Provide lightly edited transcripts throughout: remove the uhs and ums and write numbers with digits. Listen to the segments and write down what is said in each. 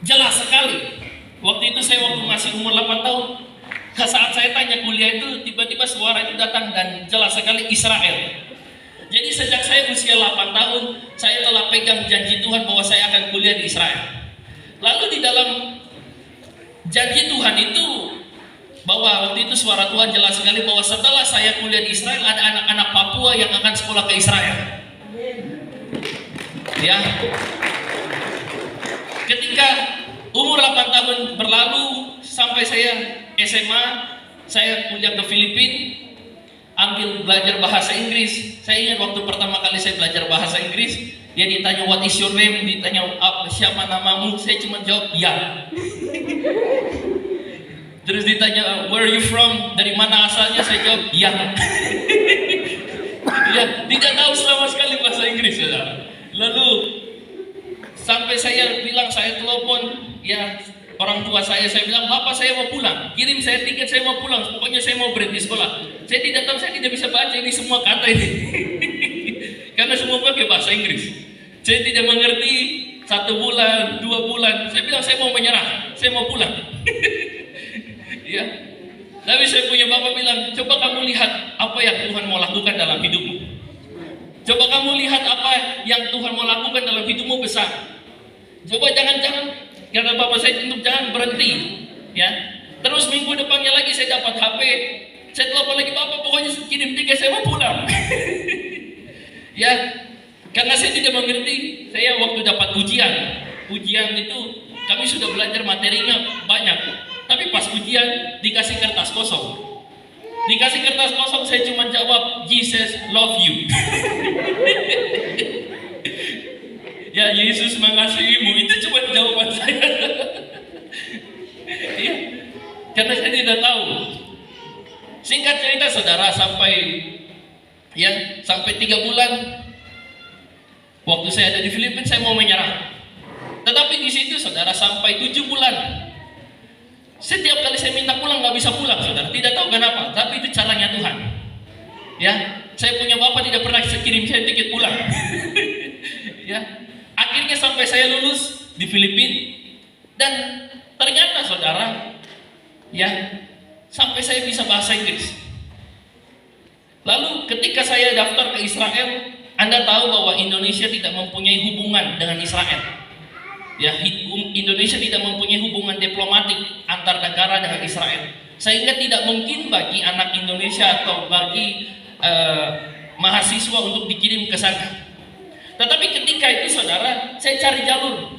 Jelas sekali. Waktu itu saya masih umur 8 tahun. Saat saya tanya kuliah itu, tiba-tiba suara itu datang dan jelas sekali Israel. Jadi sejak saya usia 8 tahun, saya telah pegang janji Tuhan bahwa saya akan kuliah di Israel. Lalu di dalam janji Tuhan itu, bahwa waktu itu suara Tuhan jelas sekali bahwa setelah saya kuliah di Israel, ada anak-anak Papua yang akan sekolah ke Israel. Ya, ketika umur 8 tahun berlalu sampai saya SMA, saya kuliah ke Filipina, ambil belajar bahasa Inggris. Saya ingat waktu pertama kali saya belajar bahasa Inggris, dia ditanya what is your name, ditanya siapa namamu, saya cuma jawab ya. Terus ditanya where are you from, dari mana asalnya, saya jawab ya. Ya, tidak tahu sama sekali bahasa Inggris, saudara. Lalu sampai saya bilang, saya telepon ya orang tua saya bilang, bapak saya mau pulang, kirim saya tiket, saya mau pulang, pokoknya saya mau berhenti sekolah. Saya tidak tahu, saya tidak bisa baca ini semua kata ini. Karena semua pakai bahasa Inggris. Saya tidak mengerti. 1 bulan, 2 bulan, saya bilang saya mau menyerah, saya mau pulang. Ya. Tapi saya punya bapak bilang, coba kamu lihat apa yang Tuhan mau lakukan dalam hidupmu. Coba kamu lihat apa yang Tuhan mau lakukan dalam hidupmu besar. Coba jangan-jangan, kata bapak saya, untuk jangan berhenti. Ya. Terus minggu depannya lagi saya dapat HP, saya telepon lagi, bapak pokoknya kirim tiket, saya mau pulang. Ya, karena saya tidak mengerti. Saya waktu dapat ujian itu kami sudah belajar materinya banyak, tapi pas ujian dikasih kertas kosong. Saya cuma jawab Jesus love you. Ya, Yesus mengasihimu, itu cuma jawaban saya. Ya, karena saya tidak tahu. Singkat cerita, saudara, sampai 3 bulan waktu saya ada di Filipina, saya mau menyerah. Tetapi di situ, saudara, sampai 7 bulan, setiap kali saya minta pulang nggak bisa pulang, saudara. Tidak tahu kenapa, tapi itu caranya Tuhan. Ya, saya punya bapak tidak pernah kirim saya tiket pulang. Ya, akhirnya sampai saya lulus di Filipina, dan ternyata, saudara, ya, sampai saya bisa bahasa Inggris. Lalu ketika saya daftar ke Israel, Anda tahu bahwa Indonesia tidak mempunyai hubungan dengan Israel. Ya, Indonesia tidak mempunyai hubungan diplomatik antar negara dengan Israel, sehingga tidak mungkin bagi anak Indonesia atau bagi mahasiswa untuk dikirim ke sana. Tetapi ketika itu, saudara, saya cari jalur,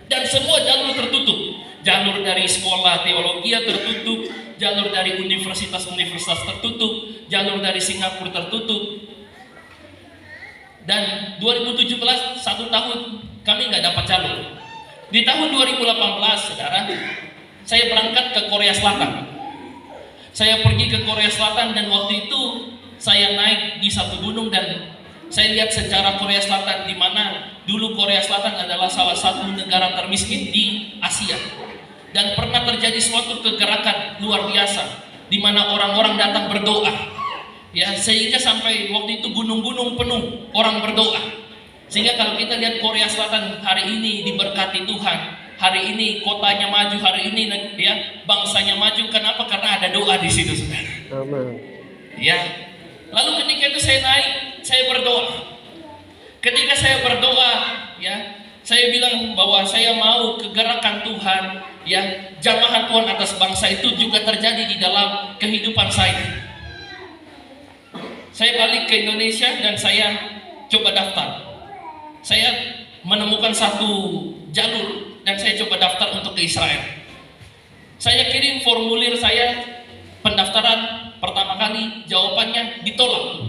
dan semua jalur tertutup. Jalur dari sekolah teologi tertutup, jalur dari universitas tertutup, jalur dari Singapura tertutup. Dan 2017, 1 tahun kami nggak dapat jalur. Di tahun 2018, saudara, saya berangkat ke Korea Selatan. Saya pergi ke Korea Selatan, dan waktu itu saya naik di satu gunung dan saya lihat sejarah Korea Selatan, di mana dulu Korea Selatan adalah salah satu negara termiskin di Asia. Dan pernah terjadi suatu kegerakan luar biasa, di mana orang-orang datang berdoa. Ya, sehingga sampai waktu itu gunung-gunung penuh orang berdoa. Sehingga kalau kita lihat Korea Selatan hari ini diberkati Tuhan, hari ini kotanya maju, hari ini ya bangsanya maju. Kenapa? Karena ada doa di situ, saudara. Amin. Ya. Lalu ketika itu saya naik, saya berdoa. Ketika saya berdoa, ya, saya bilang bahwa saya mau kegerakan Tuhan, ya, jamahan Tuhan atas bangsa itu juga terjadi di dalam kehidupan saya. Saya balik ke Indonesia dan saya coba daftar. Saya menemukan satu jalur dan saya coba daftar untuk ke Israel. Saya kirim formulir saya pendaftaran pertama kali, jawabannya ditolak.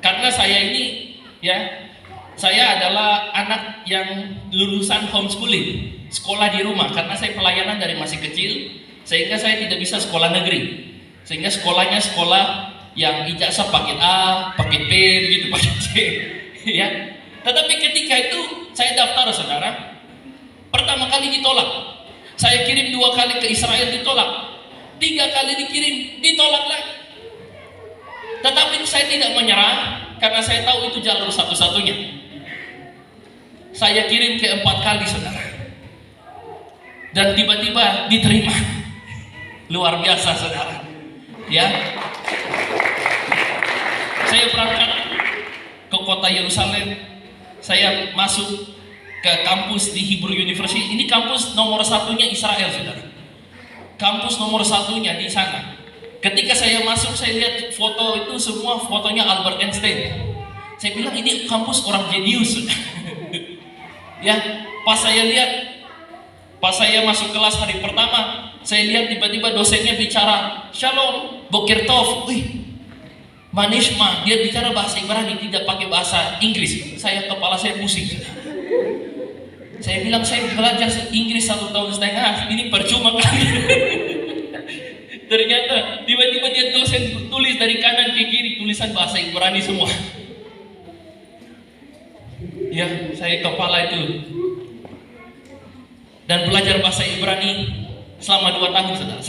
Karena saya ini, ya, saya adalah anak yang lulusan homeschooling, sekolah di rumah. Karena saya pelayanan dari masih kecil, sehingga saya tidak bisa sekolah negeri. Sehingga sekolahnya sekolah yang ijazah paket A, paket B, begitu, paket C, ya. Tetapi ketika itu saya daftar, saudara, pertama kali ditolak. Saya kirim 2 kali ke Israel, ditolak. 3 kali dikirim, ditolak lagi. Tetapi saya tidak menyerah, karena saya tahu itu jalur satu-satunya. Saya kirim ke 4 kali, saudara. dan tiba-tiba diterima. Luar biasa saudara. Ya, saya berangkat ke kota Yerusalem, saya masuk ke kampus di Hebrew University. Ini kampus nomor satunya Israel, saudara. Kampus nomor satunya di sana. Ketika saya masuk, saya lihat foto itu semua fotonya Albert Einstein. Saya bilang ini kampus orang jenius. Ya, pas saya masuk kelas hari pertama, saya lihat tiba-tiba dosennya bicara, Shalom, Boker Tov. Wih, Manishma, dia bicara bahasa Ibrani, tidak pakai bahasa Inggris. Kepala saya pusing. Saya bilang, saya belajar Inggris 1,5 tahun, ini percuma kali. Ternyata tiba-tiba dia dosen tulis dari kanan ke kiri tulisan bahasa Ibrani semua. Ya, saya kepala itu. Dan belajar bahasa Ibrani selama 2 tahun, saudara.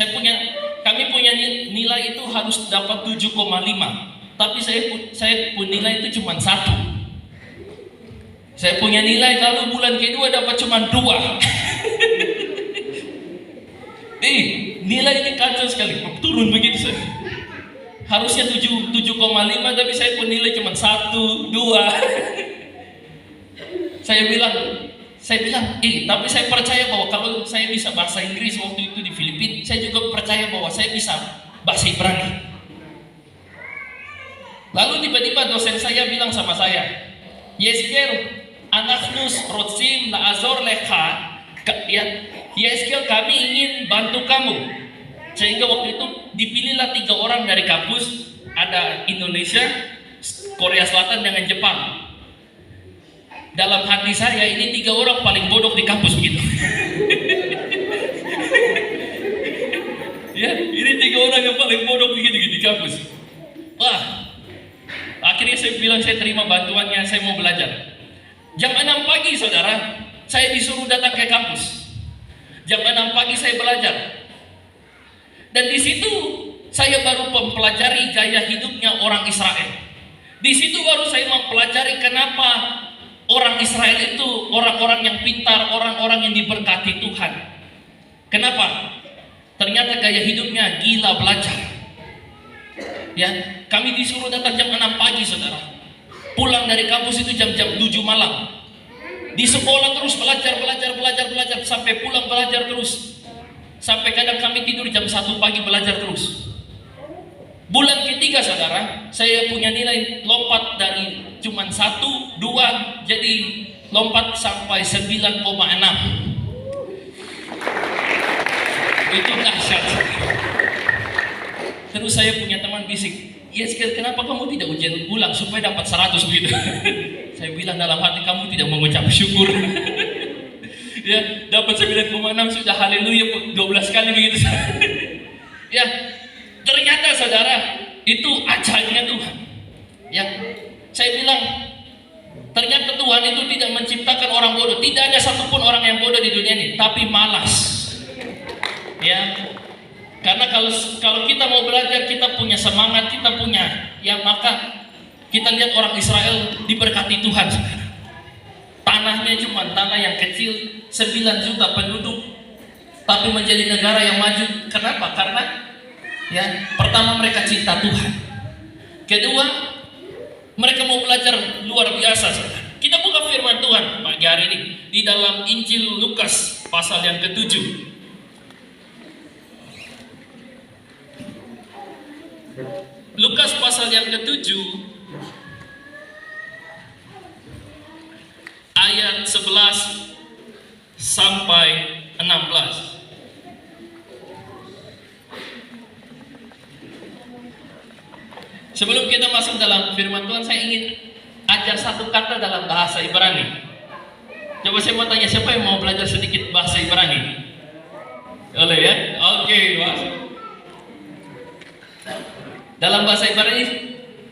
Kami punya nilai itu harus dapat 7,5. Tapi saya pun nilai itu cuma 1. Saya punya nilai lalu bulan kedua dapat cuma 2. Nilai ini kacau sekali, turun begitu saya. Harusnya 7,5 tapi saya pun nilai cuma 1, 2. Saya bilang, tapi saya percaya bahwa kalau saya bisa bahasa Inggris waktu itu di Filipina, saya juga percaya bahwa saya bisa bahasa Ibrani. Lalu tiba-tiba dosen saya bilang sama saya, Yeskel, anaknus rotsim laazor lecha, ya, Yeskel, kami ingin bantu kamu. Sehingga waktu itu dipilihlah 3 orang dari kampus, ada Indonesia, Korea Selatan dengan Jepang. Dalam hati saya ini 3 orang paling bodoh di kampus begitu. Ya, ini 3 orang yang paling bodoh begitu di kampus. Wah, akhirnya saya bilang saya terima bantuannya, saya mau belajar. Jam 6 pagi saudara, saya disuruh datang ke kampus. Jam 6 pagi saya belajar. Dan di situ saya baru mempelajari gaya hidupnya orang Israel. Di situ baru saya mempelajari kenapa orang Israel itu orang-orang yang pintar, orang-orang yang diberkati Tuhan. Kenapa? Ternyata gaya hidupnya gila belajar. Ya, kami disuruh datang jam 6 pagi saudara. Pulang dari kampus itu jam-jam 7 malam. Di sekolah terus belajar sampai pulang belajar terus. Sampai kadang kami tidur jam 1 pagi belajar terus. Bulan ketiga saudara, saya punya nilai lompat dari cuman 1, 2, jadi lompat sampai 9,6. Itu dahsyat. Terus saya punya teman bisik, Yeskel, kenapa kamu tidak ujian ulang supaya dapat 100 begitu? Saya bilang dalam hati, kamu tidak mengucap syukur. Ya, dapat 9,6 sudah haleluya 12 kali begitu. Ya, ternyata saudara, itu ajaibnya Tuhan. Ya, saya bilang, ternyata Tuhan itu tidak menciptakan orang bodoh. Tidak ada satupun orang yang bodoh di dunia ini, tapi malas. Ya, karena kalau kita mau belajar, kita punya semangat, kita punya, ya maka kita lihat orang Israel diberkati Tuhan. Tanahnya cuma tanah yang kecil, 9 juta penduduk, tapi menjadi negara yang maju. Kenapa? Karena ya, pertama mereka cinta Tuhan. Kedua, mereka mau belajar luar biasa. Kita buka firman Tuhan pagi hari ini di dalam Injil Lukas pasal yang ke-7. Lukas pasal yang ke-7 ayat 11 sampai 16. Sebelum kita masuk dalam firman Tuhan, saya ingin ajar satu kata dalam bahasa Ibrani. Coba saya mau tanya, siapa yang mau belajar sedikit bahasa Ibrani? Boleh ya? Oke, masuk. Dalam bahasa Ibrani,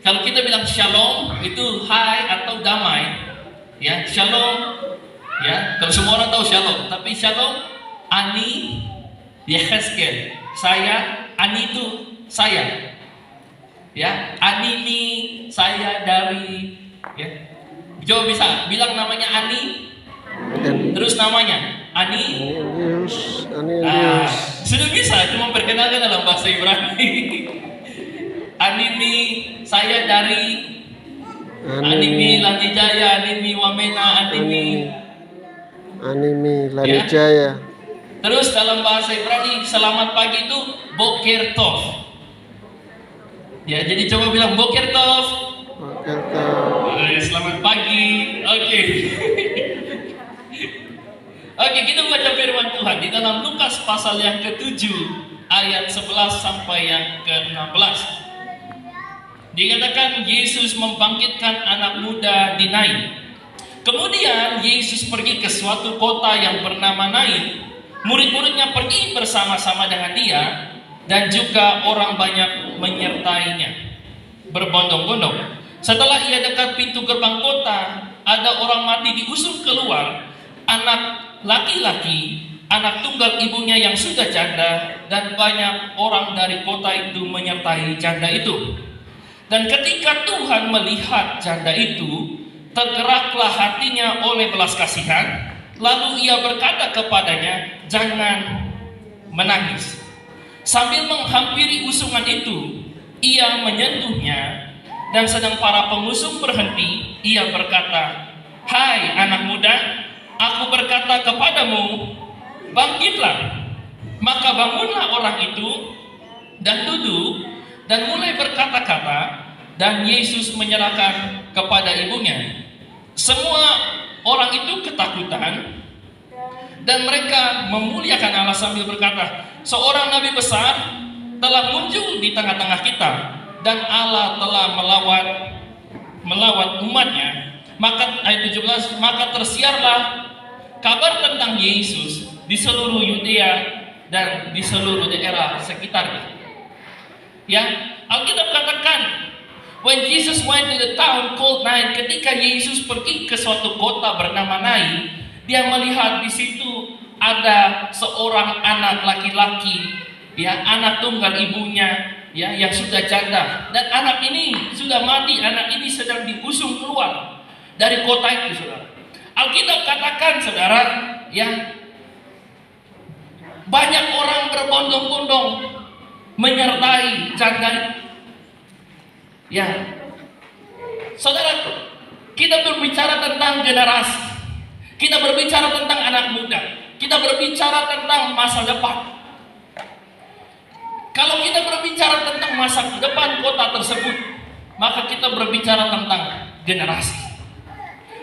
kalau kita bilang shalom, itu hai atau damai. Ya, shalom. Ya, kalau semua orang tahu shalom, tapi shalom, ani, Yehezkel. Saya, ani itu saya. Ya, Ani ini saya dari, ya. Coba bisa bilang namanya Ani, terus namanya Anilius. Sudah bisa, cuma perkenalkan dalam bahasa Ibrani. Animi, saya dari Animi Lanijaya, Animi Wamena, Animi Lanijaya. Terus dalam bahasa Ibrani, selamat pagi itu Boker Tov. Ya, jadi coba bilang Boker Tov. Boker Tov. Selamat pagi. Oke. Oke, kita baca firman Tuhan di dalam Lukas pasal yang ke-7 ayat 11 sampai yang ke-16. Dikatakan Yesus membangkitkan anak muda di Nain. Kemudian Yesus pergi ke suatu kota yang bernama Nain. Murid-muridnya pergi bersama-sama dengan dia dan juga orang banyak menyertainya berbondong-bondong. Setelah ia dekat pintu gerbang kota, ada orang mati diusung keluar, anak laki-laki, anak tunggal ibunya yang sudah janda, dan banyak orang dari kota itu menyertai janda itu. Dan ketika Tuhan melihat janda itu, tergeraklah hatinya oleh belas kasihan, lalu ia berkata kepadanya, "Jangan menangis." Sambil menghampiri usungan itu, ia menyentuhnya, dan sedang para pengusung berhenti, ia berkata, "Hai anak muda, aku berkata kepadamu, bangkitlah." Maka bangunlah orang itu dan duduk dan mulai berkata-kata, dan Yesus menyerahkan kepada ibunya. Semua orang itu ketakutan dan mereka memuliakan Allah sambil berkata, "Seorang nabi besar telah muncul di tengah-tengah kita, dan Allah telah melawat umatnya." Maka ayat 17, maka tersiarlah kabar tentang Yesus di seluruh Yudea dan di seluruh daerah sekitarnya. Ya, Alkitab katakan, when Jesus went to the town called Nain, ketika Yesus pergi ke suatu kota bernama Nain, dia melihat di situ ada seorang anak laki-laki, ya, anak tunggal ibunya, ya, yang sudah janda, dan anak ini sudah mati. Anak ini sedang diusung keluar dari kota itu, saudara. Alkitab katakan, saudara, ya, banyak orang berbondong-bondong menyertai janda itu. Ya, saudara, kita berbicara tentang generasi, kita berbicara tentang anak muda, kita berbicara tentang masa depan. Kalau kita berbicara tentang masa depan kota tersebut, maka kita berbicara tentang generasi.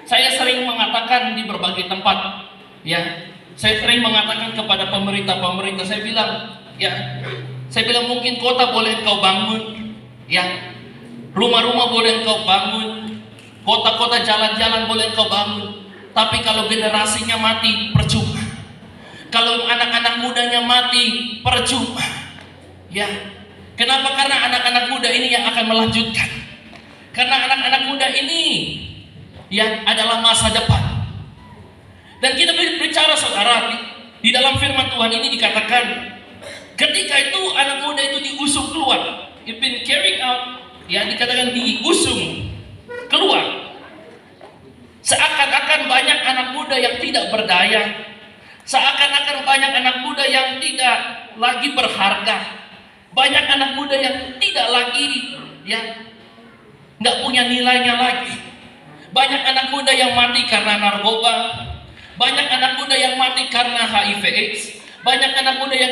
Saya sering mengatakan di berbagai tempat, ya, saya sering mengatakan kepada pemerintah, saya bilang, mungkin kota boleh kau bangun, ya, rumah-rumah boleh kau bangun, kota-kota, jalan-jalan boleh kau bangun, tapi kalau generasinya mati, percuma. Kalau anak-anak mudanya mati, percuma. Ya, kenapa? Karena anak-anak muda ini yang akan melanjutkan. Karena anak-anak muda ini yang adalah masa depan. Dan kita berbicara, saudara, di dalam firman Tuhan ini dikatakan, ketika itu anak muda itu diusung keluar, it's been carried out, ya, dikatakan diusung keluar. Seakan-akan banyak anak muda yang tidak berdaya, seakan-akan banyak anak muda yang tidak lagi berharga, banyak anak muda yang tidak lagi, ya, nggak punya nilainya lagi. Banyak anak muda yang mati karena narkoba, banyak anak muda yang mati karena HIV/AIDS, banyak anak muda yang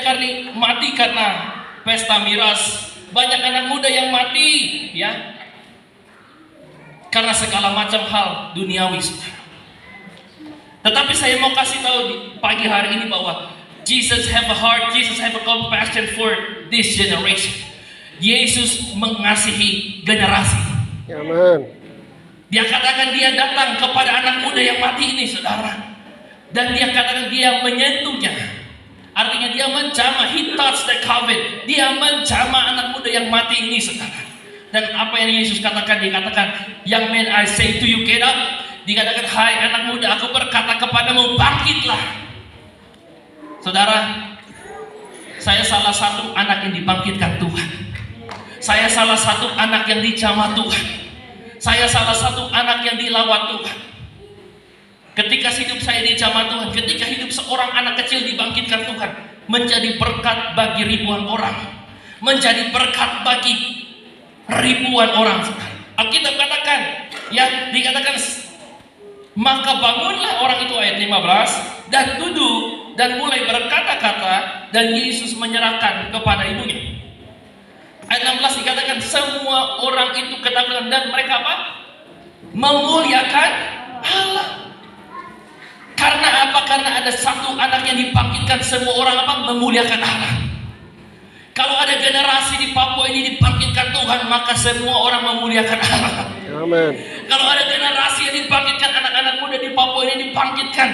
mati karena pesta miras, banyak anak muda yang mati, ya, karena segala macam hal duniawi. Tetapi saya mau kasih tahu di pagi hari ini bahwa Jesus have a heart, Jesus have a compassion for this generation. Yesus mengasihi generasi. Amen. Dia katakan dia datang kepada anak muda yang mati ini, saudara, dan dia katakan dia menyentuhnya. Artinya dia menjamah, he touched the covet. Dia menjamah anak muda yang mati ini, saudara. Dan apa yang Yesus katakan? Dia katakan, "Young man, I say to you, get up." Dikatakan, "Hai anak muda, aku berkata kepadamu, bangkitlah." Saudara, saya salah satu anak yang dibangkitkan Tuhan. Saya salah satu anak yang dijamah Tuhan. Saya salah satu anak yang dilawat Tuhan. ketika hidup saya dijamah Tuhan, ketika hidup seorang anak kecil dibangkitkan Tuhan, menjadi berkat bagi ribuan orang, menjadi berkat bagi ribuan orang. Alkitab katakan, ya dikatakan, maka bangunlah orang itu, ayat 15, dan duduk dan mulai berkata-kata, dan Yesus menyerahkan kepada ibunya. Ayat 16 dikatakan, semua orang itu ketakutan dan mereka apa? Memuliakan Allah. Karena apa? Karena ada satu anak yang dibangkitkan, semua orang apa? Memuliakan Allah. Kalau ada generasi di Papua ini dibangkitkan Tuhan, maka semua orang memuliakan Allah. Amin. Kalau ada generasi yang dibangkitkan, anak-anak muda di Papua ini dibangkitkan,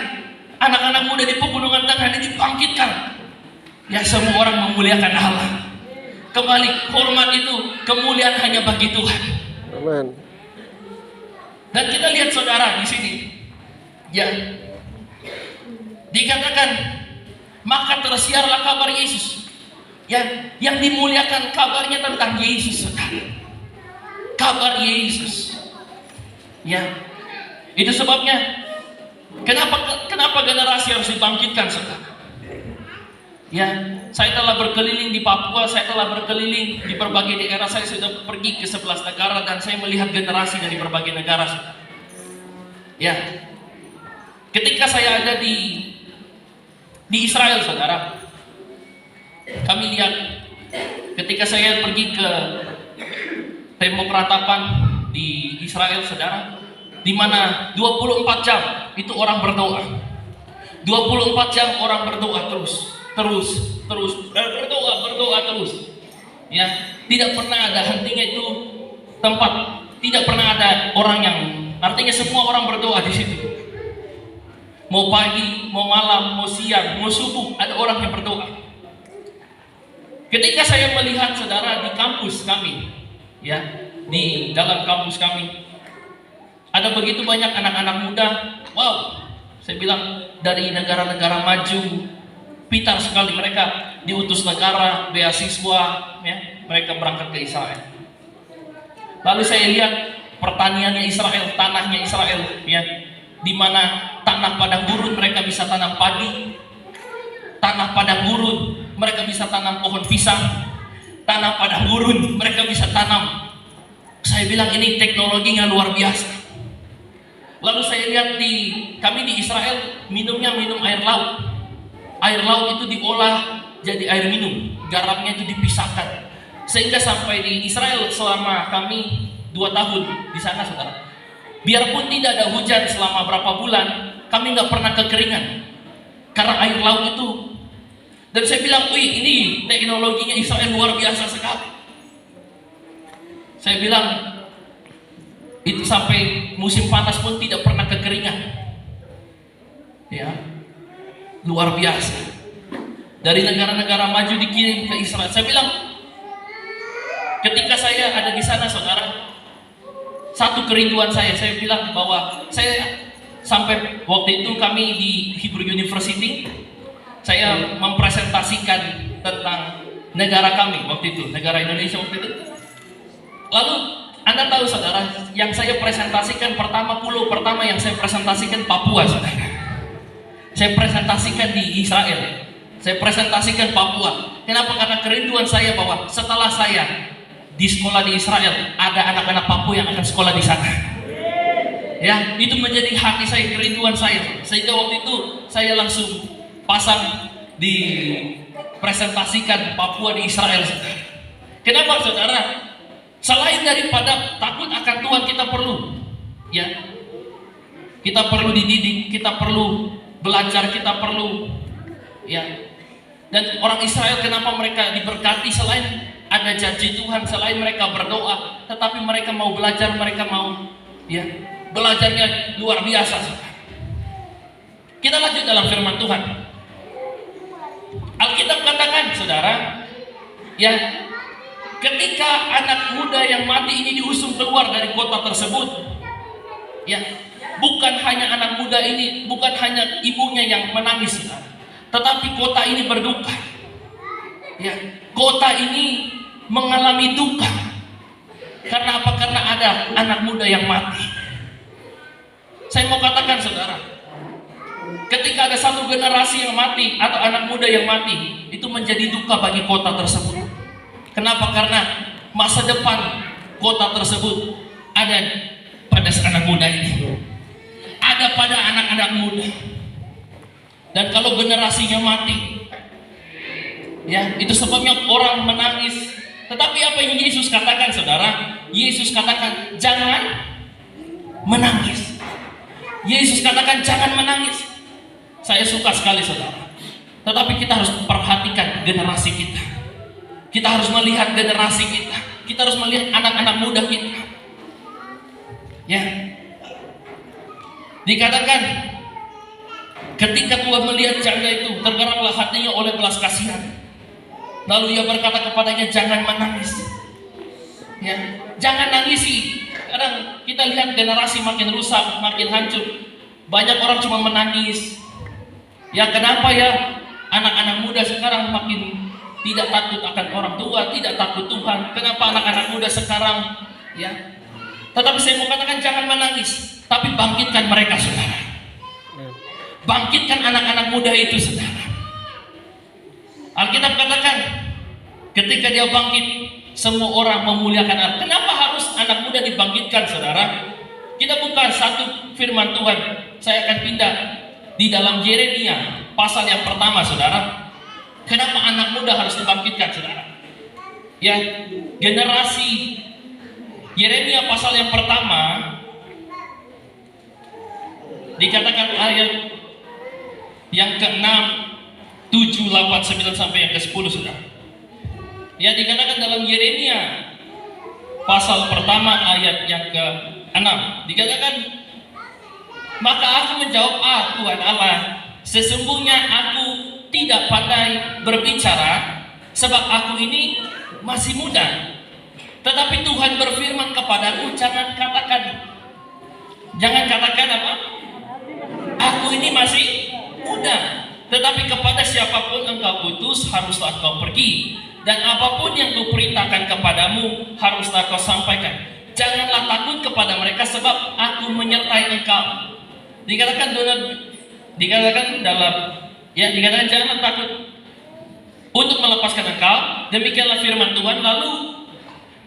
anak-anak muda di Pegunungan Tengah ini dibangkitkan, ya semua orang memuliakan Allah. Kembali, hormat itu, kemuliaan hanya bagi Tuhan. Amin. Dan kita lihat saudara di sini, ya dikatakan, maka tersiarlah kabar Yesus. Ya, yang dimuliakan kabarnya tentang Yesus, saudara. Kabar Yesus. Ya, itu sebabnya kenapa generasi harus dibangkitkan, saudara. Ya, saya telah berkeliling di Papua, saya telah berkeliling di berbagai daerah, saya sudah pergi ke 11 negara dan saya melihat generasi dari berbagai negara, saudara. Ya, ketika saya ada di Israel, saudara, kami lihat ketika saya pergi ke tembok ratapan di Israel, saudara, di mana 24 jam itu orang berdoa. 24 jam orang berdoa terus berdoa terus. Ya, tidak pernah ada hentinya itu tempat, tidak pernah ada orang yang, artinya semua orang berdoa di situ. Mau pagi, mau malam, mau siang, mau subuh, ada orang yang berdoa. Ketika saya melihat, saudara, di kampus kami, ya, di dalam kampus kami, ada begitu banyak anak-anak muda. Wow, saya bilang dari negara-negara maju, pintar sekali mereka, diutus negara, beasiswa, ya, mereka berangkat ke Israel. Lalu saya lihat pertaniannya Israel, tanahnya Israel, ya, di mana tanah padang gurun mereka bisa tanam padi, tanah padang gurun mereka bisa tanam pohon pisang, tanah padang gurun mereka bisa tanam. Saya bilang ini teknologinya luar biasa. Lalu saya lihat kami di Israel minumnya minum air laut. Air laut itu diolah jadi air minum, garamnya itu dipisahkan. Sehingga sampai di Israel selama kami 2 tahun di sana, saudara, biarpun tidak ada hujan selama berapa bulan, kami nggak pernah kekeringan karena air laut itu. Dan saya bilang, wih, ini teknologinya Israel luar biasa sekali. Saya bilang, itu sampai musim panas pun tidak pernah kekeringan. Ya, luar biasa. Dari negara-negara maju dikirim ke Israel. Saya bilang, ketika saya ada di sana, saudara, satu kerinduan saya bilang bahwa saya sampai waktu itu kami di Hebrew University, saya mempresentasikan tentang negara kami waktu itu, negara Indonesia waktu itu. Lalu Anda tahu, saudara, yang saya presentasikan pulau pertama yang saya presentasikan Papua, saudara. Saya presentasikan di Israel, saya presentasikan Papua. Kenapa? Karena kerinduan saya bahwa setelah saya di sekolah di Israel, ada anak-anak Papua yang akan sekolah di sana. Ya, itu menjadi hati saya, kerinduan saya. Sehingga waktu itu saya langsung pasang di presentasikan Papua di Israel. Kenapa, saudara? Selain daripada takut akan Tuhan, kita perlu, ya, kita perlu dididik, kita perlu belajar, kita perlu, ya. Dan orang Israel, kenapa mereka diberkati? Selain ada janji Tuhan, selain mereka berdoa, tetapi mereka mau belajar, mereka mau, ya, belajarnya luar biasa. Kita lanjut dalam firman Tuhan. Alkitab katakan, saudara, ya, ketika anak muda yang mati ini diusung keluar dari kota tersebut, ya, bukan hanya anak muda ini, bukan hanya ibunya yang menangis, tetapi kota ini berduka. Ya, kota ini mengalami duka. Karena apa? Karena ada anak muda yang mati. Saya mau katakan, saudara, Ketika ada satu generasi yang mati atau anak muda yang mati, itu menjadi duka bagi kota tersebut. Kenapa? Karena masa depan kota tersebut ada pada anak muda ini, ada pada anak-anak muda. Dan kalau generasinya mati, ya itu sebabnya orang menangis. Tetapi apa yang Yesus katakan, saudara? Yesus katakan jangan menangis. Yesus katakan jangan menangis. Saya suka sekali, saudara. Tetapi kita harus perhatikan generasi kita. Kita harus melihat generasi kita. Kita harus melihat anak-anak muda kita. Ya. Dikatakan ketika Tuhan melihat janda itu, tergeraklah hatinya oleh belas kasihan. Lalu ia berkata kepadanya, jangan menangis. Ya, jangan nangisi. Kadang kita lihat generasi makin rusak, makin hancur. Banyak orang cuma menangis. Ya, kenapa ya anak-anak muda sekarang makin tidak takut akan orang tua, tidak takut Tuhan? Kenapa anak-anak muda sekarang, ya? Tetapi saya mau katakan jangan menangis, tapi bangkitkan mereka, saudara. Bangkitkan anak-anak muda itu, saudara. Alkitab katakan ketika dia bangkit, semua orang memuliakan Allah. Kenapa harus anak muda dibangkitkan, saudara? Kita buka satu firman Tuhan. Saya akan pindah di dalam Yeremia pasal yang pertama, saudara. Kenapa anak muda harus dibangkitkan, saudara? Ya, generasi Yeremia pasal yang pertama dikatakan ayat yang ke-6, 7, 8, 9 sampai yang ke-10, saudara. Ya, dikatakan dalam Yeremia pasal pertama ayat yang ke-6 dikatakan, maka aku menjawab, Tuhan Allah, sesungguhnya aku tidak pandai berbicara, sebab aku ini masih muda. Tetapi Tuhan berfirman kepadaku, jangan katakan apa? Aku ini masih muda. Tetapi kepada siapapun engkau utus, haruslah kau pergi. Dan apapun yang kuperintahkan kepadamu, haruslah kau sampaikan. Janganlah takut kepada mereka, sebab aku menyertai engkau. Dikatakan janganlah takut untuk melepaskan engkau. Demikianlah firman Tuhan. Lalu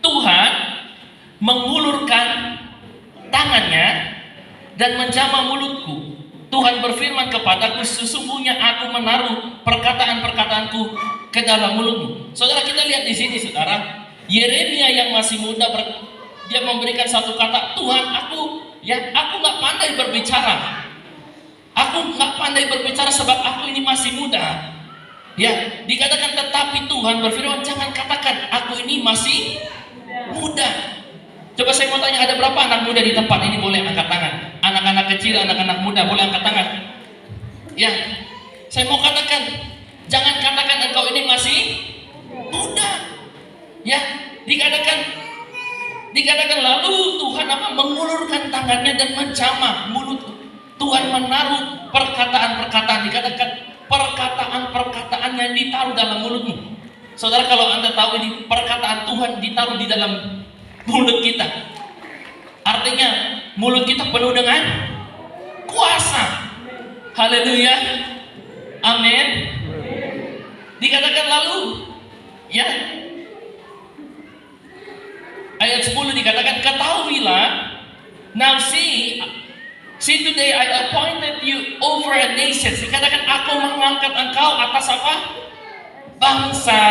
Tuhan mengulurkan tangannya dan menjamah mulutku. Tuhan berfirman kepadaku, sesungguhnya aku menaruh perkataan-perkataanku ke dalam mulutmu. Saudara, kita lihat di sini, saudara. Yeremia yang masih muda dia memberikan satu kata, Tuhan, aku nggak pandai berbicara. Aku nggak pandai berbicara sebab aku ini masih muda. Ya, dikatakan tetapi Tuhan berfirman, jangan katakan aku ini masih muda. Coba saya mau tanya, ada berapa anak muda di tempat ini? Boleh angkat tangan. Anak-anak kecil, anak-anak muda, boleh angkat tangan. Ya, saya mau katakan, jangan katakan engkau ini masih muda. Ya, dikatakan lalu Tuhan mengulurkan tangannya dan menjamah mulut. Tuhan menaruh perkataan-perkataan, dikatakan perkataan-perkataan yang ditaruh dalam mulutmu. Saudara, kalau Anda tahu ini perkataan Tuhan ditaruh di dalam mulut kita, artinya mulut kita penuh dengan kuasa. Haleluya, amin. Dikatakan lalu, ya, ayat 10 dikatakan, ketahuilah, now see today I appointed you over a nation. Dikatakan aku mengangkat engkau atas apa? Bangsa.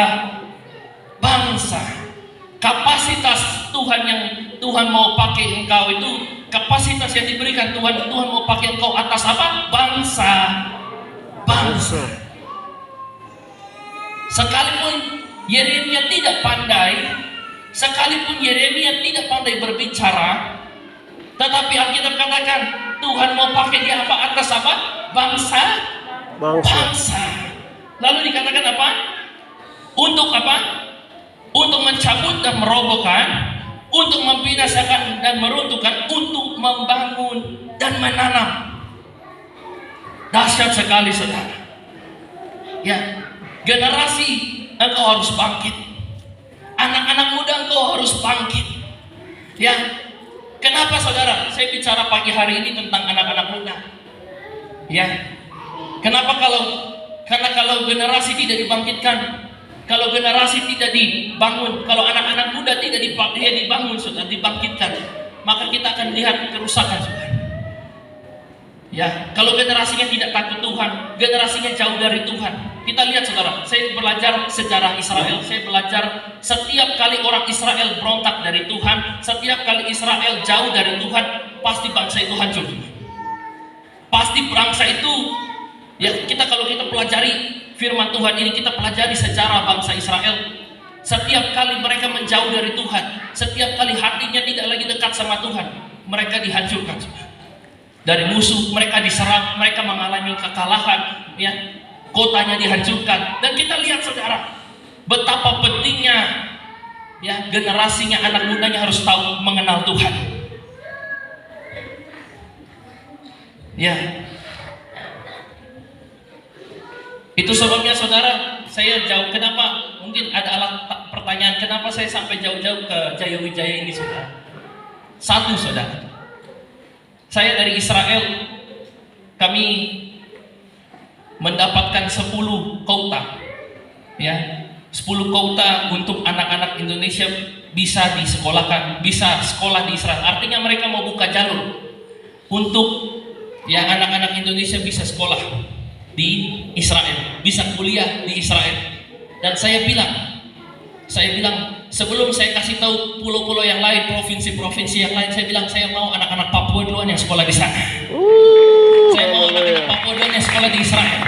Kapasitas Tuhan yang Tuhan mau pakai engkau itu, kapasitas yang diberikan Tuhan mau pakai engkau atas apa? Bangsa. Sekalipun Yeremia tidak pandai berbicara, tetapi Alkitab katakan Tuhan mau pakai dia apa? Atas apa? Bangsa. Lalu dikatakan apa? Untuk apa? Untuk mencabut dan merobohkan, untuk membinasakan dan meruntuhkan, untuk membangun dan menanam. Dahsyat sekali, saudara. Ya, generasi engkau harus bangkit. Anak-anak muda engkau harus bangkit. Ya, kenapa, saudara? Saya bicara pagi hari ini tentang anak-anak muda. Ya, Kenapa karena kalau generasi tidak dibangkitkan, kalau generasi tidak dibangun, kalau anak-anak muda tidak dibangun, sudah dibangkitkan, maka kita akan lihat kerusakan, saudara. Ya, kalau generasinya tidak takut Tuhan, generasinya jauh dari Tuhan. Kita lihat, saudara, saya belajar sejarah Israel. Saya belajar setiap kali orang Israel berontak dari Tuhan, setiap kali Israel jauh dari Tuhan, pasti bangsa itu hancur. Pasti bangsa itu, ya kalau kita pelajari firman Tuhan ini, kita pelajari sejarah bangsa Israel. Setiap kali mereka menjauh dari Tuhan, setiap kali hatinya tidak lagi dekat sama Tuhan, mereka dihancurkan, saudara. Dari musuh, mereka diserang, mereka mengalami kekalahan, ya, kotanya dihancurkan. Dan kita lihat, saudara, betapa pentingnya, ya, generasinya, anak mudanya harus tahu mengenal Tuhan. Ya, itu sebabnya, saudara, saya jauh. Kenapa? Mungkin ada pertanyaan, kenapa saya sampai jauh-jauh ke Jayawijaya ini, saudara? Satu, saudara, saya dari Israel, kami mendapatkan 10 kota, ya, 10 kota untuk anak-anak Indonesia bisa disekolahkan, bisa sekolah di Israel. Artinya mereka mau buka jalur untuk, ya, anak-anak Indonesia bisa sekolah di Israel, bisa kuliah di Israel. Dan saya bilang, sebelum saya kasih tahu pulau-pulau yang lain, provinsi-provinsi yang lain, saya bilang saya mau anak-anak Papua duluan yang sekolah di sana. Saya mau anak-anak Papua duluan yang sekolah di Israel.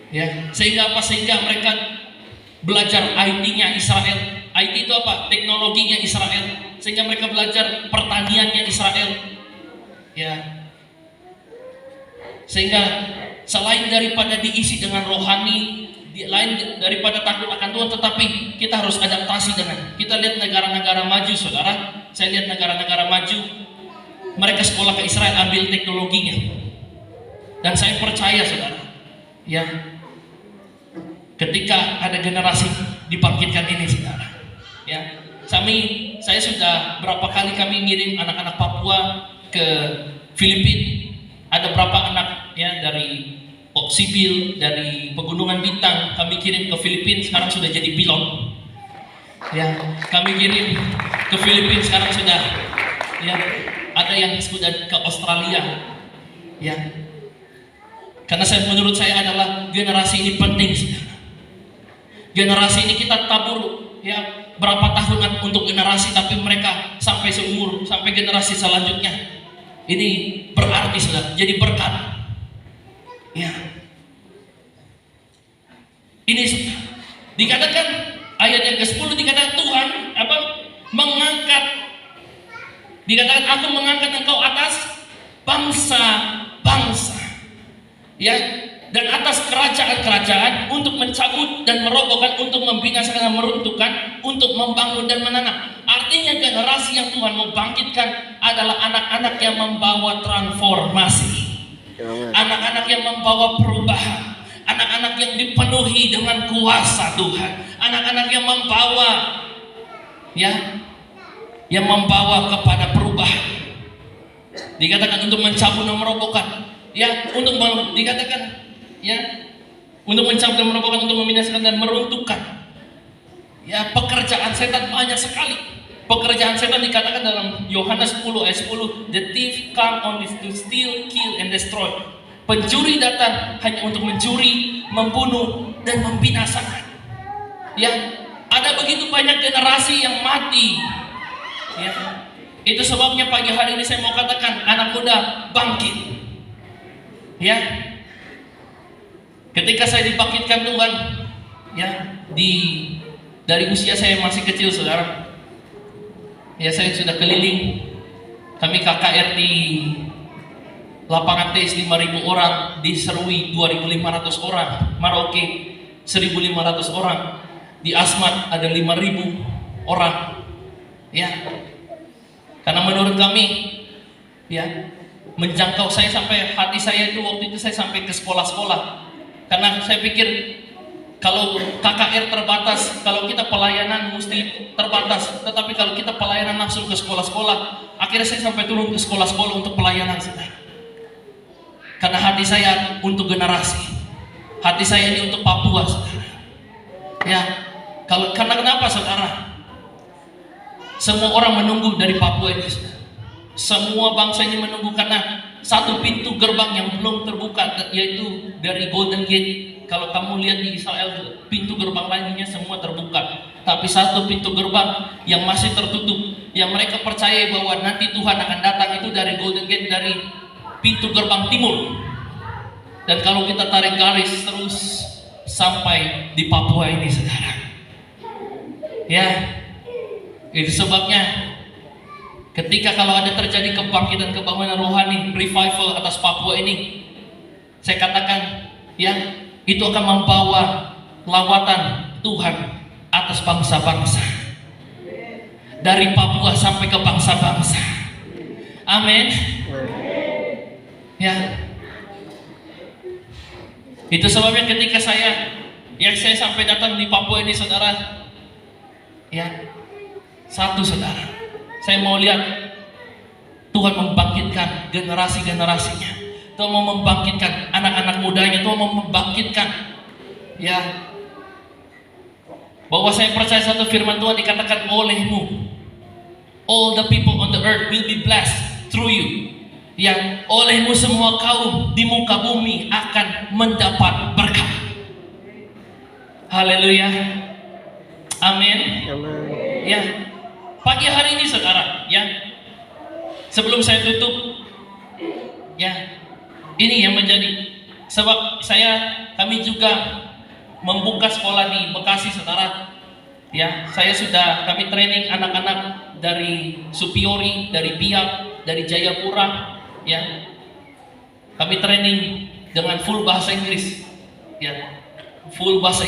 Ya, sehingga apa? Sehingga mereka belajar IT-nya Israel. IT itu apa? Teknologinya Israel. Sehingga mereka belajar pertaniannya Israel. Ya. Sehingga selain daripada diisi dengan rohani, lain daripada takut akan Tuhan, tetapi kita harus adaptasi dengan. Kita lihat negara-negara maju, saudara. Saya lihat negara-negara maju, mereka sekolah ke Israel, ambil teknologinya. Dan saya percaya, saudara, ya, ketika ada generasi dibangkitkan ini, saudara, ya, saya sudah berapa kali kami ngirim anak-anak Papua ke Filipina. Ada berapa anak, ya, dari Sibil, dari Pegunungan Bintang, kami kirim ke Filipina, sekarang sudah jadi pilot. Ya, kami kirim ke Filipina, sekarang sudah, ya, ada yang sudah ke Australia. Ya, karena menurut saya adalah generasi ini penting, saudara. Generasi ini kita tabur, ya, berapa tahun untuk generasi, tapi mereka sampai seumur, sampai generasi selanjutnya. Ini berarti, saudara, jadi berkat. Ya, ini dikatakan ayat yang ke-10, dikatakan Tuhan mengangkat, dikatakan aku mengangkat engkau atas bangsa-bangsa, ya, dan atas kerajaan-kerajaan, untuk mencabut dan merobohkan, untuk membinasakan dan meruntuhkan, untuk membangun dan menanam. Artinya generasi yang Tuhan mau bangkitkan adalah anak-anak yang membawa transformasi. Anak-anak yang membawa perubahan, anak-anak yang dipenuhi dengan kuasa Tuhan, anak-anak yang membawa, ya, yang membawa kepada perubahan. Dikatakan untuk mencabut dan merobohkan, ya, untuk dikatakan, ya, untuk mencabut dan merobohkan, untuk membinasakan dan meruntuhkan. Ya, pekerjaan setan banyak sekali. Pekerjaan setan dikatakan dalam Yohanes 10 ayat 10, the thief come only to steal, kill, and destroy. Pencuri datang hanya untuk mencuri, membunuh, dan membinasakan. Ya, ada begitu banyak generasi yang mati. Ya, itu sebabnya pagi hari ini saya mau katakan, anak muda bangkit. Ya, ketika saya dibangkitkan Tuhan, ya, dari usia saya masih kecil, saudara. Ya, saya sudah keliling. Kami KKR di lapangan TS 5.000 orang, di Serui 2.500 orang, Maroke 1.500 orang, di Asmat ada 5.000 orang. Ya, karena menurut kami, ya, menjangkau saya sampai hati saya itu waktu itu saya sampai ke sekolah-sekolah. Karena saya pikir kalau KKR terbatas, kalau kita pelayanan mesti terbatas. Tetapi kalau kita pelayanan langsung ke sekolah-sekolah, akhirnya saya sampai turun ke sekolah-sekolah untuk pelayanan. Karena hati saya untuk generasi. Hati saya ini untuk Papua, saudara. Ya, karena kenapa, saudara? Semua orang menunggu dari Papua ini, saudara. Semua bangsa ini menunggu karena satu pintu gerbang yang belum terbuka, yaitu dari Golden Gate. Kalau kamu lihat di Israel, pintu gerbang lainnya semua terbuka. Tapi satu pintu gerbang yang masih tertutup, yang mereka percaya bahwa nanti Tuhan akan datang, itu dari Golden Gate, dari pintu gerbang timur. Dan kalau kita tarik garis terus sampai di Papua ini, saudara. Ya, itu sebabnya ketika kalau ada terjadi kebangkitan kebangunan rohani, revival atas Papua ini, saya katakan, ya, itu akan membawa lawatan Tuhan atas bangsa-bangsa. Dari Papua sampai ke bangsa-bangsa. Amin. Ya. Itu sebabnya ketika saya sampai datang di Papua ini, saudara, ya, satu, saudara, saya mau lihat Tuhan membangkitkan generasi-generasinya. Tuhan mau membangkitkan anak-anak mudanya. Tuhan mau membangkitkan, ya, bahwa saya percaya satu firman Tuhan dikatakan olehmu, all the people on the earth will be blessed through you. Yang olehmu semua kaum di muka bumi akan mendapat berkat. Haleluya. Amin. Ya, pagi hari ini, saudara, ya, sebelum saya tutup, ya, ini yang menjadi sebab kami juga membuka sekolah di Bekasi, saudara. Ya, kami training anak-anak dari Supiori, dari Biak, dari Jayapura. Ya, kami training dengan full bahasa Inggris, ya, full bahasa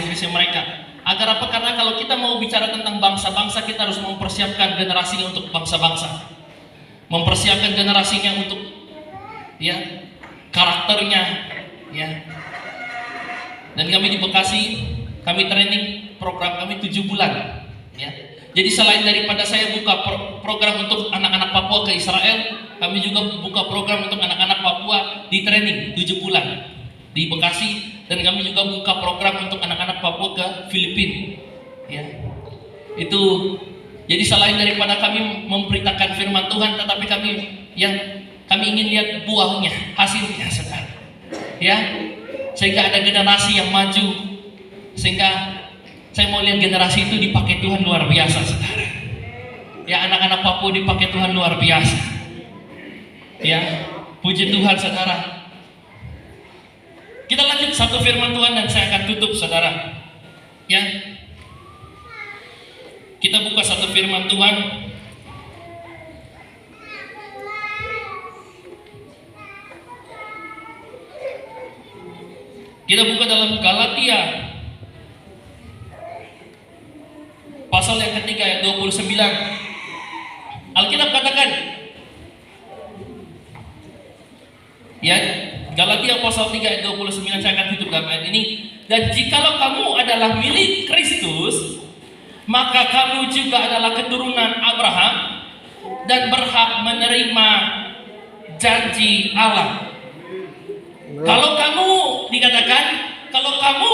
Inggrisnya mereka. Agar apa? Karena kalau kita mau bicara tentang bangsa-bangsa, kita harus mempersiapkan generasinya untuk bangsa-bangsa, mempersiapkan generasinya untuk, ya, karakternya, ya. Dan kami di Bekasi, kami training program kami 7 bulan, ya. Jadi selain daripada saya buka program untuk anak-anak Papua ke Israel, kami juga buka program untuk anak-anak Papua di training 7 bulan di Bekasi, dan kami juga buka program untuk anak-anak Papua ke Filipina. Ya. Itu jadi selain daripada kami memberitakan firman Tuhan, tetapi kami ingin lihat buahnya, hasilnya, saudara. Ya. Sehingga ada generasi yang maju, sehingga saya mau lihat generasi itu dipakai Tuhan luar biasa, saudara. Ya, anak-anak Papua dipakai Tuhan luar biasa. Ya, puji Tuhan, saudara. Kita lanjut satu firman Tuhan dan saya akan tutup, saudara. Ya, kita buka satu firman Tuhan. Kita buka dalam Galatia pasal yang ketiga ayat 29. Alkitab katakan, ya, Galatia pasal 3 ayat 29, saya akan tutup dalam ayat ini. Dan jikalau kamu adalah milik Kristus, maka kamu juga adalah keturunan Abraham dan berhak menerima janji Allah. Kalau kamu dikatakan, kalau kamu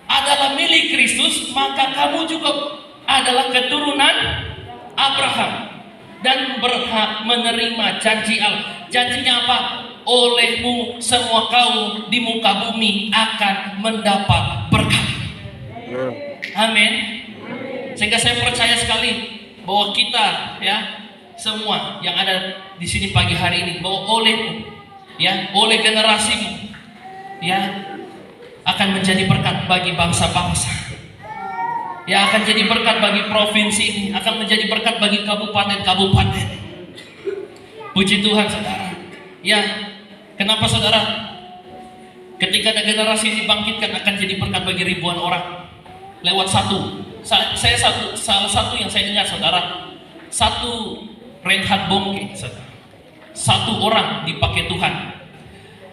adalah milik Kristus, maka kamu juga adalah keturunan Abraham dan berhak menerima janji Allah. Janjinya apa? Olehmu semua kaum di muka bumi akan mendapat berkat. Amin. Sehingga saya percaya sekali bahwa kita, ya, semua yang ada di sini pagi hari ini, bahwa olehmu, ya, oleh generasimu, ya, akan menjadi berkat bagi bangsa-bangsa. Ya, akan jadi berkat bagi provinsi ini, akan menjadi berkat bagi kabupaten-kabupaten. Puji Tuhan, saudara. Ya, kenapa, saudara? Ketika ada generasi dibangkitkan, akan jadi berkat bagi ribuan orang. Lewat salah satu yang saya ingat, saudara, satu Reinhard Bonnke, saudara. Satu orang dipakai Tuhan.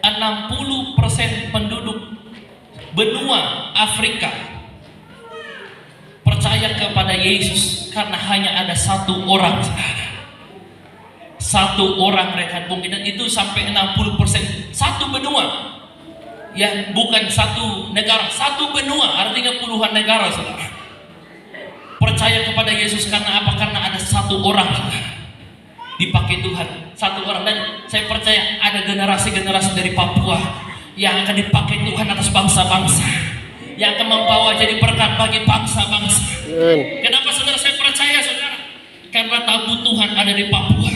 60% penduduk benua Afrika percaya kepada Yesus karena hanya ada satu orang, saudara. Satu orang rekan bung, dan itu sampai 60%. Satu benua. Ya, bukan satu negara, satu benua, artinya puluhan negara, saudara. Percaya kepada Yesus karena apa? Karena ada satu orang, saudara, dipakai Tuhan. Satu orang, dan saya percaya ada generasi-generasi dari Papua yang akan dipakai Tuhan atas bangsa-bangsa, yang akan membawa jadi berkat bagi bangsa-bangsa. Kenapa saudara saya percaya, saudara? Karena tabut Tuhan ada di Papua.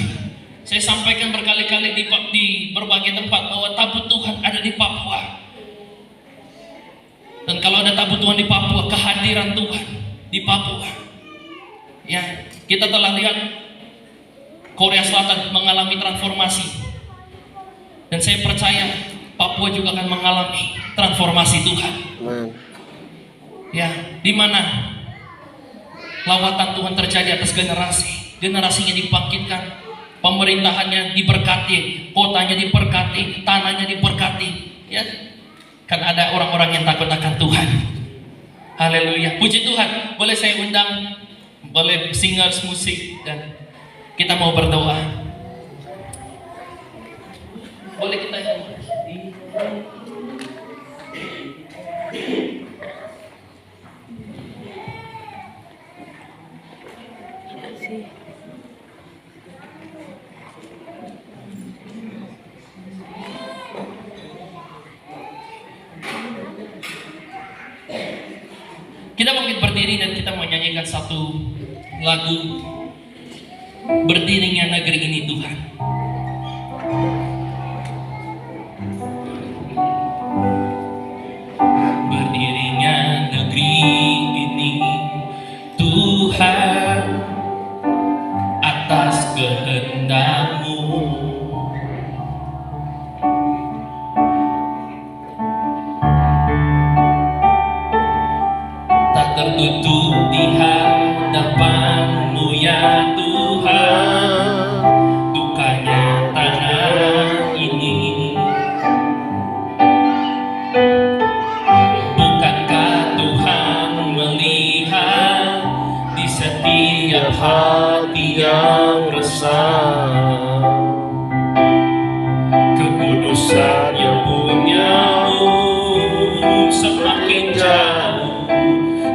Saya sampaikan berkali-kali di berbagai tempat bahwa tabut Tuhan ada di Papua. Dan kalau ada tabut Tuhan di Papua, kehadiran Tuhan di Papua. Ya, kita telah lihat Korea Selatan mengalami transformasi. Dan saya percaya Papua juga akan mengalami transformasi Tuhan. Ya, di mana lawatan Tuhan terjadi atas generasi. Generasinya dibangkitkan, pemerintahannya diberkati, kotanya diberkati, tanahnya diberkati. Ya, kan ada orang-orang yang takut akan Tuhan. Haleluya, puji Tuhan. Boleh saya undang, boleh singers musik, dan kita mau berdoa. Boleh kita nyanyi. Kita mungkin berdiri dan kita menyanyikan satu lagu, Berdirinya Negeri Ini Tuhan. Berdirinya negeri ini Tuhan atas kehendak-Mu. Tak tertutup di hadapan-Mu ya Tuhan, dukanya tanah ini. Bukankah Tuhan melihat di setiap hati yang resah, kekudusan yang punya-Mu semakin jauh,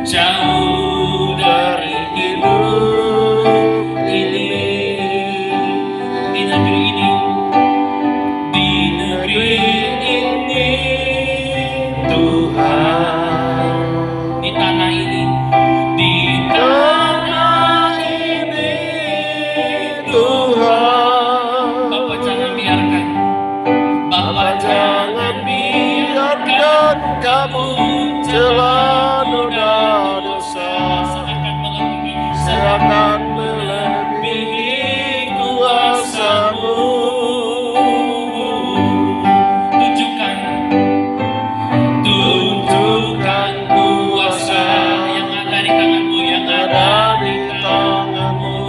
jauh dari hidup ini. Di negeri ini, di negeri ini Tuhan, di tanah ini, di tanah ini Tuhan. Bapak jangan biarkan, Bapak jangan biarkan Kamu celah noda dosa seakan melebihi kuasa-Mu. Tunjukkan kuasa yang ada di tangan-Mu, yang ada di tangan-Mu.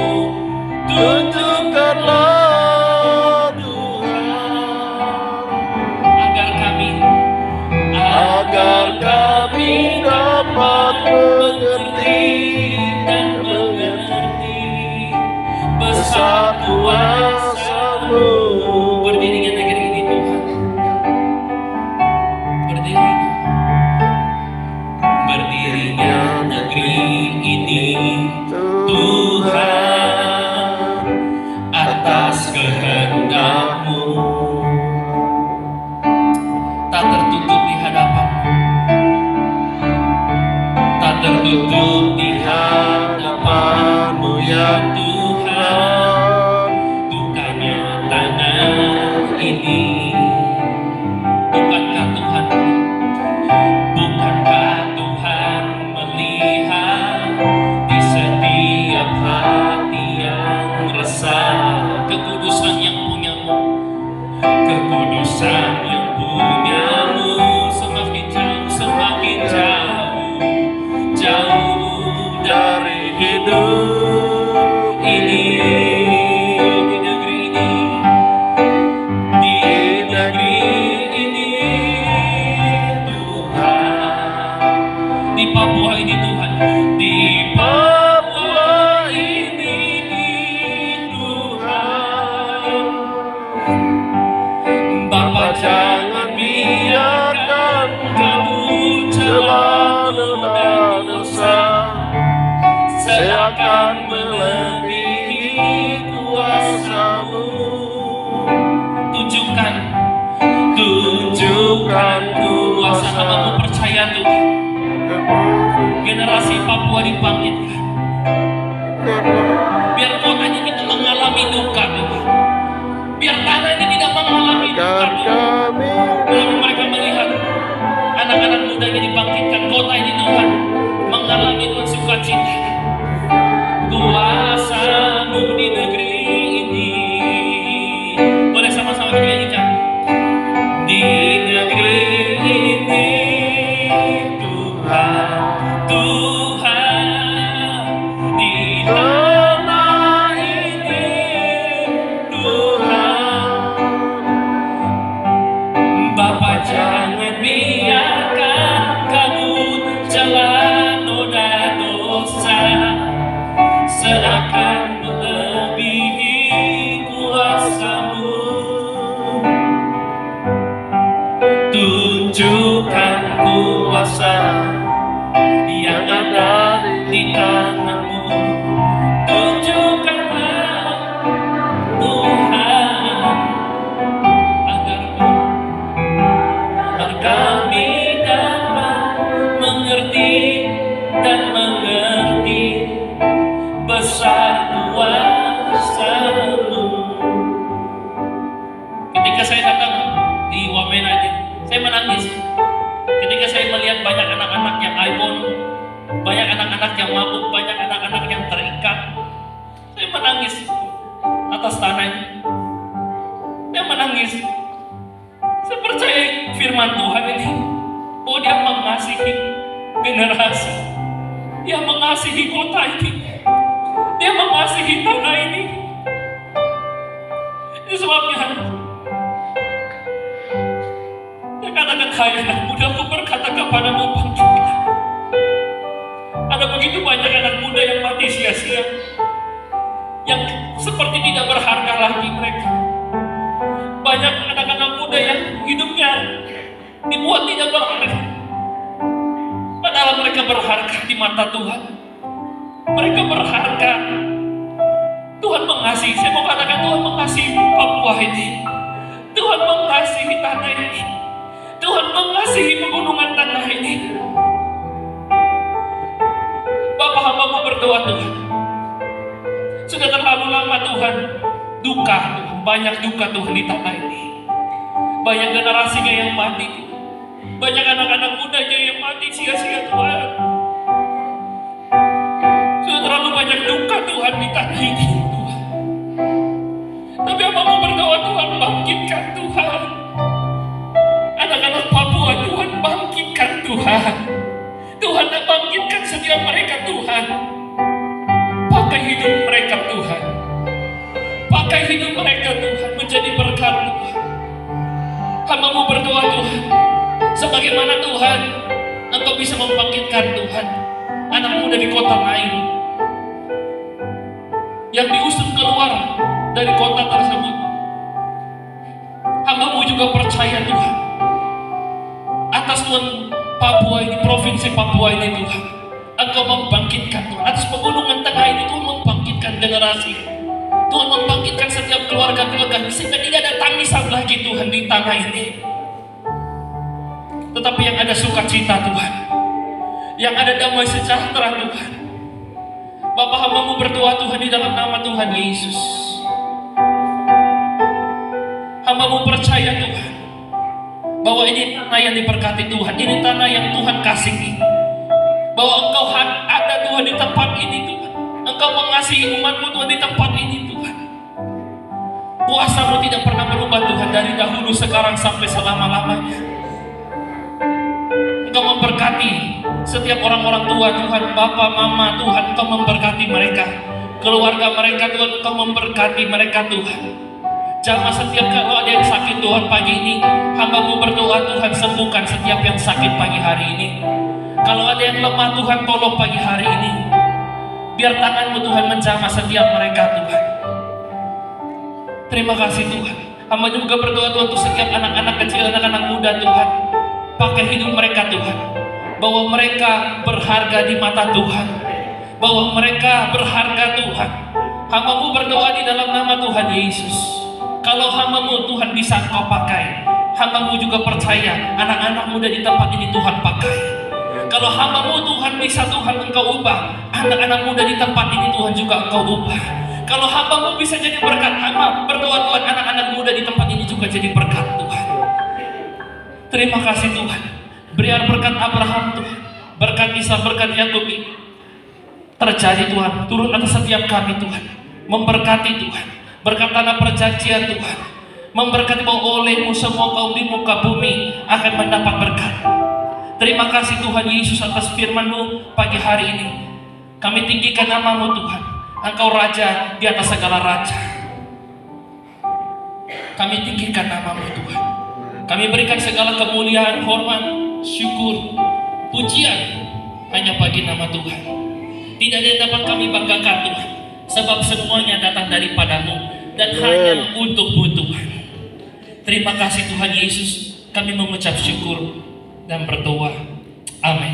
Tunjukkanlah Tuhan, agar kami dapat mengerti dan mengerti besar kuasa-Mu. Berdirinya negeri ini Tuhan, berdirinya negeri ini Tuhan atas kehendak-Mu. Tak tertutup di hadapan-Mu, tak tertutup generasi Papua dibangkitkan. Biar kota ini tidak mengalami duka Tuhan. Biar tanah ini tidak mengalami duka Tuhan. Kalau mereka melihat anak-anak muda ini dibangkitkan, kota ini Tuhan mengalami Tuhan sukacita. Kuasa-Mu di negeri ini. Boleh sama-sama kita nyanyikan. Di negeri ini Tuhan, Tuhan, di tanah ini Tuhan. Bapa, jangan biarkan kabut jalan noda dosa seakan melebihi kuasa-Mu. Tunjukkan kuasa yang ada di tangan-Mu. Tunjukkanlah Tuhan agar kami dapat mengerti dan mengerti besar kuasa-Mu. Ketika saya datang di Wamena ini, saya menangis. Ketika saya melihat banyak anak-anak yang iPhone, banyak anak-anak yang mabuk, banyak anak-anak yang terikat, saya menangis atas tanah ini. Saya menangis. Saya percaya firman Tuhan ini, bahwa Dia mengasihi generasi, Dia mengasihi kota ini, Dia mengasihi tanah ini. Itu sebabnya Dia katakan, hai anak muda, Aku berkata kepadamu, bangkitlah. Ada begitu banyak anak muda yang mati sia-sia, yang seperti tidak berharga lagi mereka. Banyak anak-anak muda yang hidupnya dibuat tidak berharga, padahal mereka berharga di mata Tuhan. Mereka berharga. Tuhan mengasihi. Saya mau katakan, Tuhan mengasihi Papua ini. Tuhan mengasihi tanah ini. Tuhan mengasihi pegunungan tanah ini. Bapa, hamba-Mu berdoa Tuhan. Sudah terlalu lama Tuhan duka, Tuhan. Banyak duka Tuhan di tanah ini. Banyak generasinya yang mati. Banyak anak-anak mudanya yang mati sia-sia Tuhan. Sudah terlalu banyak duka Tuhan di tanah ini Tuhan. Tapi hamba-Mu berdoa Tuhan, bangkitkan Tuhan anak-anak Papua. Tuhan bangkitkan Tuhan. Tuhan bangkitkan setiap mereka Tuhan. Pakai hidup mereka Tuhan. Pakai hidup mereka Tuhan menjadi berkat Tuhan. Hamba-Mu berdoa Tuhan, sebagaimana Tuhan Engkau bisa membangkitkan Tuhan anak muda di kota lain yang diusung keluar dari kota tersebut. Hamba-Mu juga percaya Tuhan, atas Tuhan Papua ini, provinsi Papua ini Tuhan, Engkau membangkitkan Tuhan. Atas pegunungan tengah ini Tuhan membangkitkan generasi. Tuhan membangkitkan setiap keluarga-keluarga, sehingga tidak ada tangisan lagi Tuhan di tanah ini, tetapi yang ada sukacita Tuhan, yang ada damai sejahtera Tuhan. Bapa, hamba-Mu berdoa Tuhan di dalam nama Tuhan Yesus. Hamba-Mu percaya Tuhan, bahwa ini tanah yang diberkati Tuhan, ini tanah yang Tuhan kasihi, bahwa Engkau ada Tuhan di tempat ini Tuhan. Engkau mengasihi umat-Mu Tuhan di tempat ini Tuhan. Kuasa-Mu tidak pernah berubah Tuhan, dari dahulu, sekarang, sampai selama-lamanya. Engkau memberkati setiap orang-orang tua Tuhan, Bapa, Mama Tuhan. Engkau memberkati mereka, keluarga mereka Tuhan. Engkau memberkati mereka Tuhan. Jamah setiap kalau ada yang sakit Tuhan pagi ini, hamba-Mu berdoa Tuhan, sembuhkan setiap yang sakit pagi hari ini. Kalau ada yang lemah Tuhan, tolong pagi hari ini. Biar tangan-Mu Tuhan menjamah setiap mereka Tuhan. Terima kasih Tuhan. Hamba juga berdoa Tuhan untuk setiap anak-anak kecil, anak-anak muda Tuhan. Pakai hidup mereka Tuhan, bahwa mereka berharga di mata Tuhan, bahwa mereka berharga Tuhan. Hamba-Mu berdoa di dalam nama Tuhan Yesus. Kalau hamba-Mu Tuhan bisa Engkau pakai, hamba-Mu juga percaya anak-anak muda di tempat ini Tuhan pakai. Kalau hamba-Mu Tuhan bisa Tuhan Engkau ubah, anak-anak muda di tempat ini Tuhan juga Engkau ubah. Kalau hamba-Mu bisa jadi berkat, hamba berdoa Tuhan anak-anak muda di tempat ini juga jadi berkat Tuhan. Terima kasih Tuhan. Biar berkat Abraham Tuhan, berkat Isa, berkat Yakub ini terjadi Tuhan, turun atas setiap kami Tuhan. Memberkati Tuhan, berkat tanah perjanjian Tuhan, memberkati bahwa oleh-Mu semua kaum di muka bumi akan mendapat berkat. Terima kasih Tuhan Yesus atas firman-Mu pagi hari ini. Kami tinggikan nama-Mu Tuhan. Engkau Raja di atas segala raja. Kami tinggikan nama-Mu Tuhan. Kami berikan segala kemuliaan, hormat, syukur, pujian hanya bagi nama Tuhan. Tidak ada yang dapat kami banggakan Tuhan, sebab semuanya datang daripada-Mu dan hanya untuk-Mu Tuhan. Terima kasih Tuhan Yesus. Kami mengucap syukur dan berdoa. Amin.